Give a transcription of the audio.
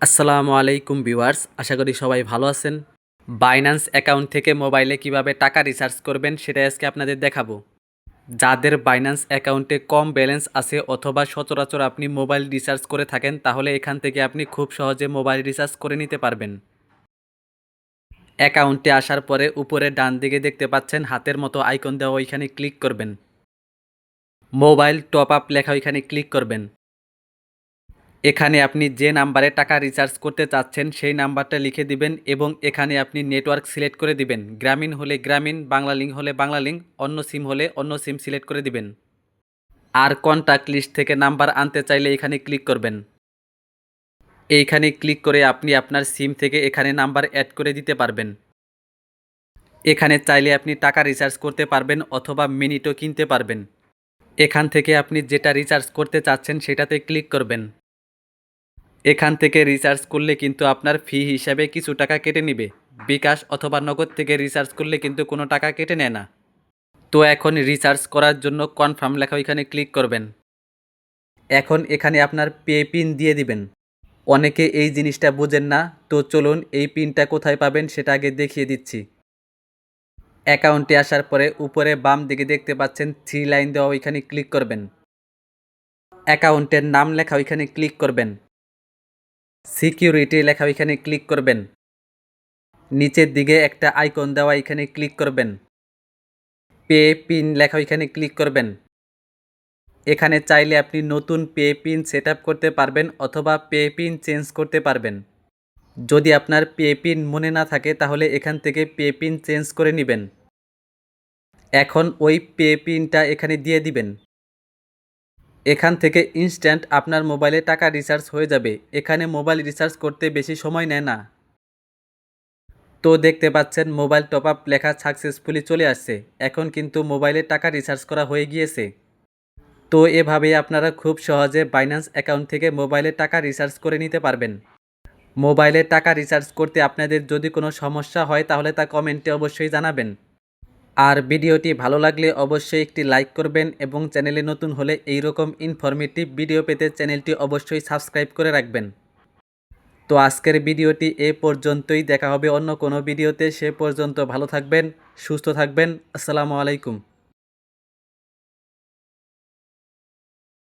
আসসালামু আলাইকুম ভিউয়ার্স, আশা করি সবাই ভালো আছেন। বাইন্যান্স অ্যাকাউন্ট থেকে মোবাইলে কিভাবে টাকা রিচার্জ করবেন সেটাই আজকে আপনাদের দেখাবো। যাদের বাইন্যান্স অ্যাকাউন্টে কম ব্যালেন্স আছে অথবা সচরাচর আপনি মোবাইল রিচার্জ করে থাকেন, তাহলে এখান থেকে আপনি খুব সহজে মোবাইল রিচার্জ করে নিতে পারবেন। অ্যাকাউন্টে আসার পরে উপরে ডান দিকে দেখতে পাচ্ছেন হাতের মতো আইকন দেওয়া, ওইখানে ক্লিক করবেন। মোবাইল টপ আপ লেখা ওইখানে ক্লিক করবেন। এখানে আপনি যে নাম্বারে টাকা রিচার্জ করতে চাচ্ছেন সেই নাম্বারটা লিখে দিবেন এবং এখানে আপনি নেটওয়ার্ক সিলেক্ট করে দিবেন। গ্রামীণ হলে গ্রামীণ, বাংলা লিঙ্ক হলে বাংলা লিঙ্ক, অন্য সিম হলে অন্য সিম সিলেক্ট করে দিবেন। আর কন্ট্যাক্ট লিস্ট থেকে নাম্বার আনতে চাইলে এখানে ক্লিক করবেন। এইখানে ক্লিক করে আপনি আপনার সিম থেকে এখানে নাম্বার অ্যাড করে দিতে পারবেন। এখানে চাইলে আপনি টাকা রিচার্জ করতে পারবেন অথবা মিনিটও কিনতে পারবেন। এখান থেকে আপনি যেটা রিচার্জ করতে চাচ্ছেন সেটাতে ক্লিক করবেন। এখান থেকে রিচার্জ করলে কিন্তু আপনার ফি হিসাবে কিছু টাকা কেটে নিবে। বিকাশ অথবা নগদ থেকে রিচার্জ করলে কিন্তু কোনো টাকা কেটে নেয় না। তো এখন রিচার্জ করার জন্য কনফার্ম লেখা ওইখানে ক্লিক করবেন। এখন এখানে আপনার পে পিন দিয়ে দিবেন। অনেকে এই জিনিসটা বোঝেন না, তো চলুন এই পিনটা কোথায় পাবেন সেটা আগে দেখিয়ে দিচ্ছি। অ্যাকাউন্টে আসার পরে উপরে বাম দিকে দেখতে পাচ্ছেন 3 লাইন দেওয়া, ওইখানে ক্লিক করবেন। অ্যাকাউন্টের নাম লেখা ওইখানে ক্লিক করবেন। সিকিউরিটি লেখা ওইখানে ক্লিক করবেন। নিচের দিকে একটা আইকন দেওয়া, এখানে ক্লিক করবেন। পে পিন লেখা ওইখানে ক্লিক করবেন। এখানে চাইলে আপনি নতুন পে পিন সেট আপ করতে পারবেন অথবা পে পিন চেঞ্জ করতে পারবেন। যদি আপনার পে পিন মনে না থাকে তাহলে এখান থেকে পে পিন চেঞ্জ করে নেবেন। এখন ওই পে পিনটা এখানে দিয়ে দিবেন। এখান থেকে ইনস্ট্যান্ট আপনার মোবাইলে টাকা রিচার্জ হয়ে যাবে। এখানে মোবাইল রিচার্জ করতে বেশি সময় নেয় না। তো দেখতে পাচ্ছেন মোবাইল টপ আপ লেখা সাকসেসফুলি চলে আসছে। এখন কিন্তু মোবাইলে টাকা রিচার্জ করা হয়ে গিয়েছে। তো এভাবেই আপনারা খুব সহজে বাইন্যান্স অ্যাকাউন্ট থেকে মোবাইলে টাকা রিচার্জ করে নিতে পারবেন। মোবাইলে টাকা রিচার্জ করতে আপনাদের যদি কোনো সমস্যা হয় তাহলে তা কমেন্টে অবশ্যই জানাবেন। আর ভিডিওটি ভালো লাগলে অবশ্যই একটি লাইক করবেন এবং চ্যানেলে নতুন হলে এইরকম ইনফরমেটিভ ভিডিও পেতে চ্যানেলটি অবশ্যই সাবস্ক্রাইব করে রাখবেন। তো আজকের ভিডিওটি এ পর্যন্তই, দেখা হবে অন্য কোনো ভিডিওতে। সে পর্যন্ত ভালো থাকবেন, সুস্থ থাকবেন। আসসালামু আলাইকুম।